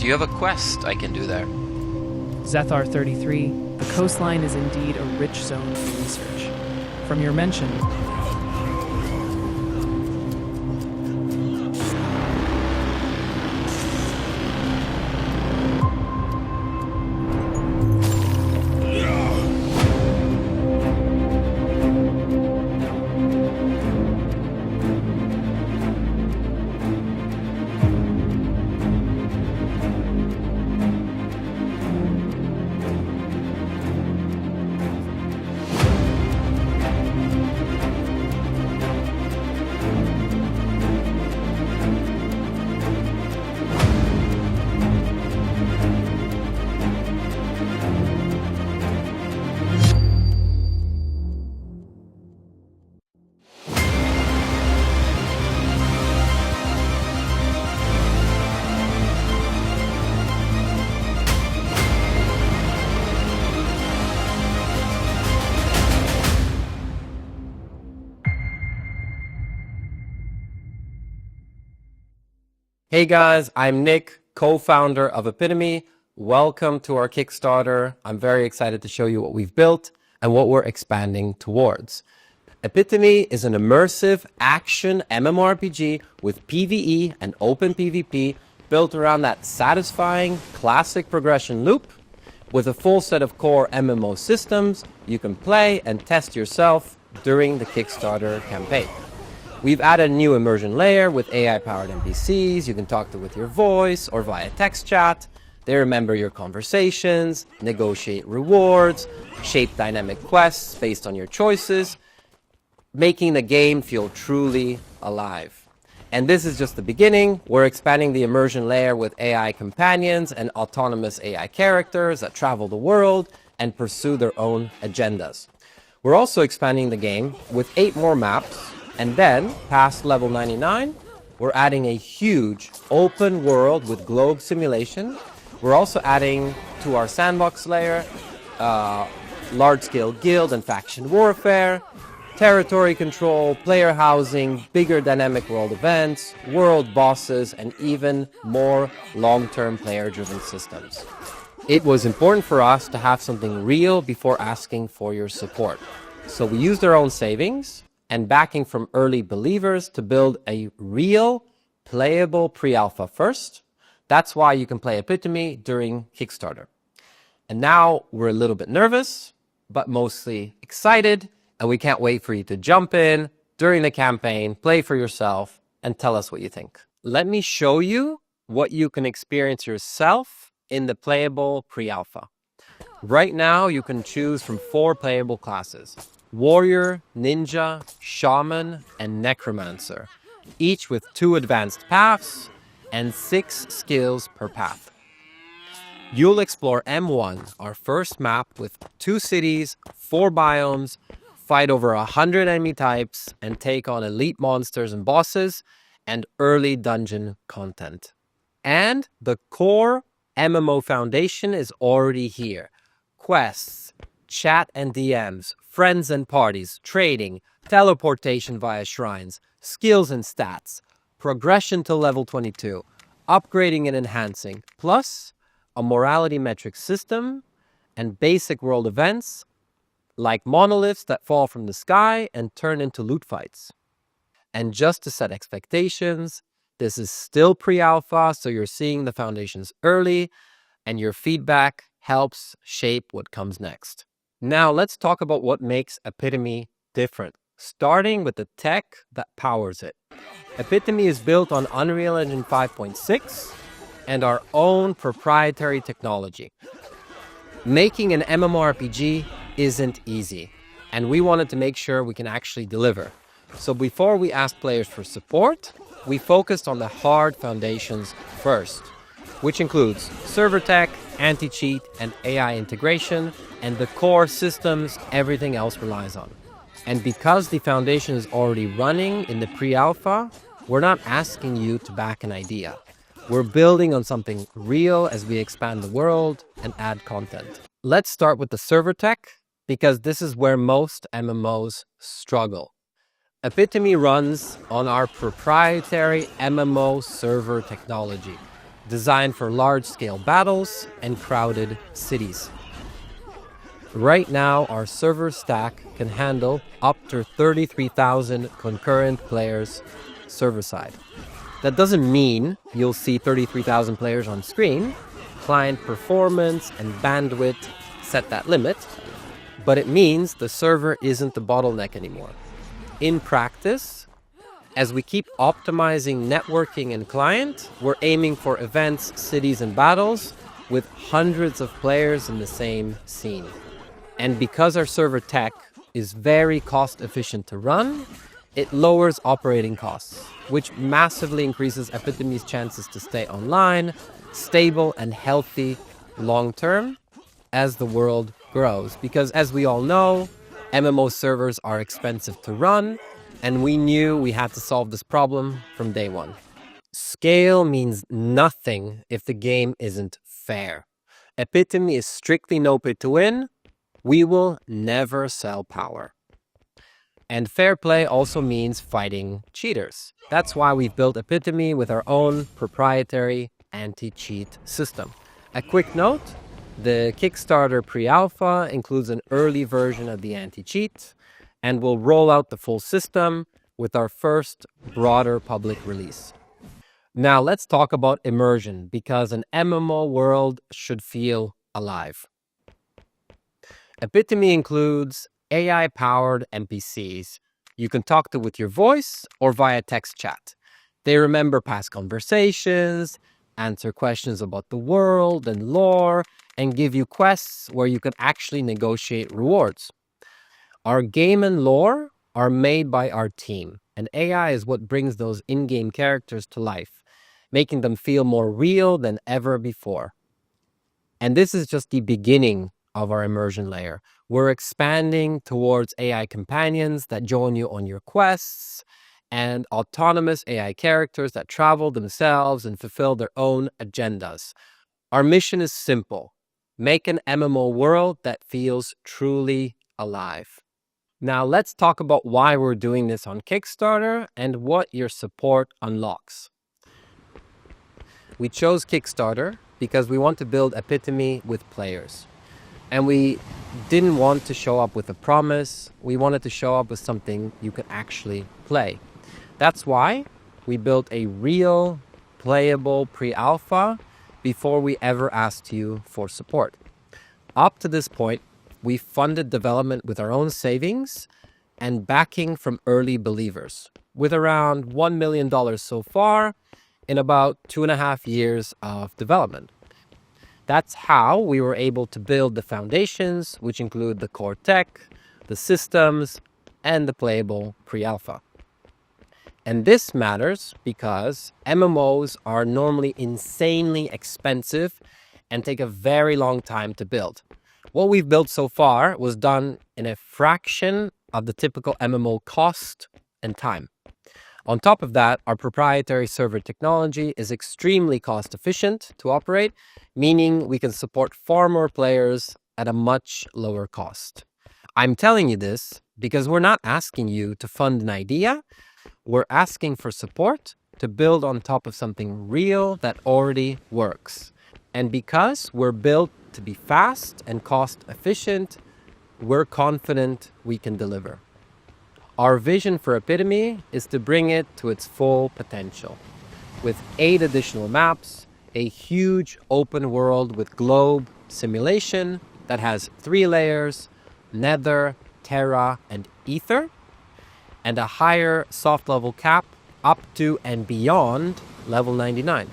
you have a quest I can do there? Zethar 33, the coastline is indeed a rich zone for research. From your mention, Hey guys, I'm Nick, co-founder of Epitome. Welcome to our Kickstarter. I'm very excited to show you what we've built and what we're expanding towards. Epitome is an immersive action MMORPG with PvE and open PvP built around that satisfying classic progression loop with a full set of core MMO systems you can play and test yourself during the Kickstarter campaign. We've added a new immersion layer with AI-powered NPCs. You can talk to with your voice or via text chat. They remember your conversations, negotiate rewards, shape dynamic quests based on your choices, making the game feel truly alive. And this is just the beginning. We're expanding the immersion layer with AI companions and autonomous AI characters that travel the world and pursue their own agendas. We're also expanding the game with 8 more maps. And then, past level 99, we're adding a huge open world with globe simulation. We're also adding to our sandbox layer large-scale guild and faction warfare, territory control, player housing, bigger dynamic world events, world bosses, and even more long-term player-driven systems. It was important for us to have something real before asking for your support. So we used our own savings and backing from early believers to build a real, playable pre-alpha first. That's why you can play Epitome during Kickstarter. And now we're a little bit nervous, but mostly excited, and we can't wait for you to jump in during the campaign, play for yourself, and tell us what you think. Let me show you what you can experience yourself in the playable pre-alpha. Right now, you can choose from 4 playable classes: Warrior, Ninja, Shaman, and Necromancer, each with 2 advanced paths and 6 skills per path. You'll explore M1, our first map, with 2 cities, 4 biomes, fight over 100 enemy types, and take on elite monsters and bosses, and early dungeon content. And the core MMO foundation is already here. Quests, chat and DMs, friends and parties, trading, teleportation via shrines, skills and stats, progression to level 22, upgrading and enhancing, plus a morality metric system and basic world events like monoliths that fall from the sky and turn into loot fights. And just to set expectations, this is still pre-alpha, so you're seeing the foundations early, and your feedback helps shape what comes next. Now let's talk about what makes Epitome different, starting with the tech that powers it. Epitome is built on Unreal Engine 5.6 and our own proprietary technology. Making an MMORPG isn't easy, and we wanted to make sure we can actually deliver. So before we asked players for support, we focused on the hard foundations first, which includes server tech, anti-cheat, and AI integration, and the core systems everything else relies on. And because the foundation is already running in the pre-alpha, we're not asking you to back an idea. We're building on something real as we expand the world and add content. Let's start with the server tech, because this is where most MMOs struggle. Epitome runs on our proprietary MMO server technology. designed for large-scale battles and crowded cities. Right now, our server stack can handle up to 33,000 concurrent players server-side. That doesn't mean you'll see 33,000 players on screen. Client performance and bandwidth set that limit, but it means the server isn't the bottleneck anymore. In practice, as we keep optimizing networking and client, we're aiming for events, cities, and battles with hundreds of players in the same scene. And because our server tech is very cost efficient to run, it lowers operating costs, which massively increases Epitome's chances to stay online, stable and healthy long term as the world grows. Because as we all know, MMO servers are expensive to run, and we knew we had to solve this problem from day one. Scale means nothing if the game isn't fair. Epitome is strictly no pay to win. We will never sell power. And fair play also means fighting cheaters. That's why we've built Epitome with our own proprietary anti-cheat system. A quick note, the Kickstarter pre-alpha includes an early version of the anti-cheat, and we'll roll out the full system with our first broader public release. Now let's talk about immersion, because an MMO world should feel alive. Epitome includes AI-powered NPCs you can talk to with your voice or via text chat. They remember past conversations, answer questions about the world and lore, and give you quests where you can actually negotiate rewards. Our game and lore are made by our team, and AI is what brings those in-game characters to life, making them feel more real than ever before. And this is just the beginning of our immersion layer. We're expanding towards AI companions that join you on your quests, and autonomous AI characters that travel themselves and fulfill their own agendas. Our mission is simple: make an MMO world that feels truly alive. Now let's talk about why we're doing this on Kickstarter and what your support unlocks. We chose Kickstarter because we want to build Epitome with players. And we didn't want to show up with a promise. We wanted to show up with something you could actually play. That's why we built a real, playable pre-alpha before we ever asked you for support. Up to this point, we funded development with our own savings and backing from early believers, with around $1 million so far in about 2.5 years of development. That's how we were able to build the foundations, which include the core tech, the systems, and the playable pre-alpha. And this matters because MMOs are normally insanely expensive and take a very long time to build. What we've built so far was done in a fraction of the typical MMO cost and time. On top of that, our proprietary server technology is extremely cost efficient to operate, meaning we can support far more players at a much lower cost. I'm telling you this because we're not asking you to fund an idea. We're asking for support to build on top of something real that already works. And because we're built to be fast and cost efficient, we're confident we can deliver. Our vision for Epitome is to bring it to its full potential, with 8 additional maps, a huge open world with globe simulation that has 3 layers, Nether, Terra, and Ether, and a higher soft level cap up to and beyond level 99.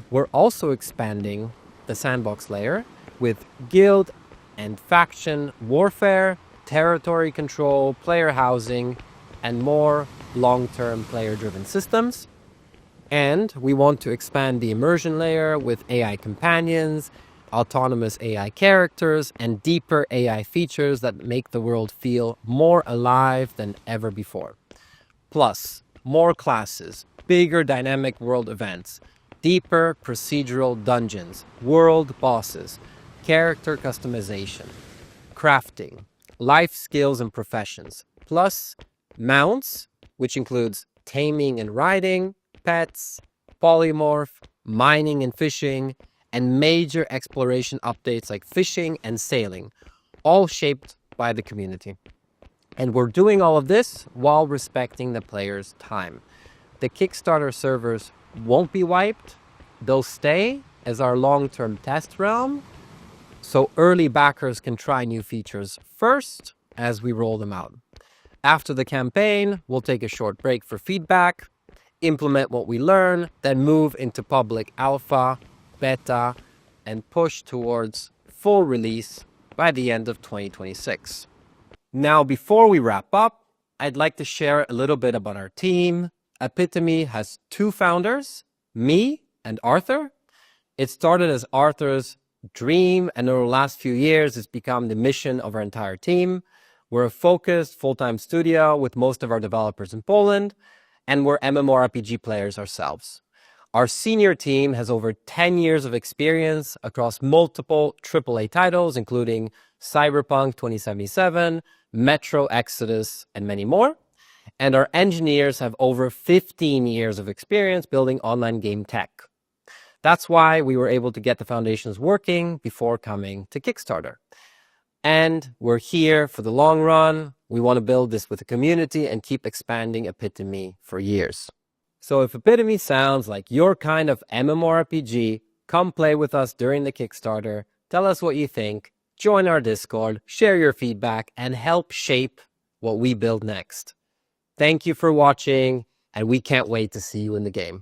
We're also expanding the sandbox layer with guild and faction warfare, territory control, player housing, and more long-term player-driven systems. And we want to expand the immersion layer with AI companions, autonomous AI characters, and deeper AI features that make the world feel more alive than ever before. Plus, more classes, bigger dynamic world events, deeper procedural dungeons, world bosses, character customization, crafting, life skills and professions, plus mounts, which includes taming and riding, pets, polymorph, mining and fishing, and major exploration updates like fishing and sailing, all shaped by the community. And we're doing all of this while respecting the players' time. The Kickstarter servers won't be wiped. They'll stay as our long-term test realm, so early backers can try new features first as we roll them out. After the campaign, we'll take a short break for feedback, implement what we learn, then move into public alpha, beta, and push towards full release by the end of 2026. Now, before we wrap up, I'd like to share a little bit about our team. Epitome has 2 founders, me and Arthur. It started as Arthur's dream, and over the last few years, it's become the mission of our entire team. We're a focused full-time studio with most of our developers in Poland, and we're MMORPG players ourselves. Our senior team has over 10 years of experience across multiple AAA titles, including Cyberpunk 2077, Metro Exodus, and many more. And our engineers have over 15 years of experience building online game tech. That's why we were able to get the foundations working before coming to Kickstarter. And we're here for the long run. We want to build this with the community and keep expanding Epitome for years. So if Epitome sounds like your kind of MMORPG, come play with us during the Kickstarter. Tell us what you think. Join our Discord, share your feedback, and help shape what we build next. Thank you for watching, and we can't wait to see you in the game.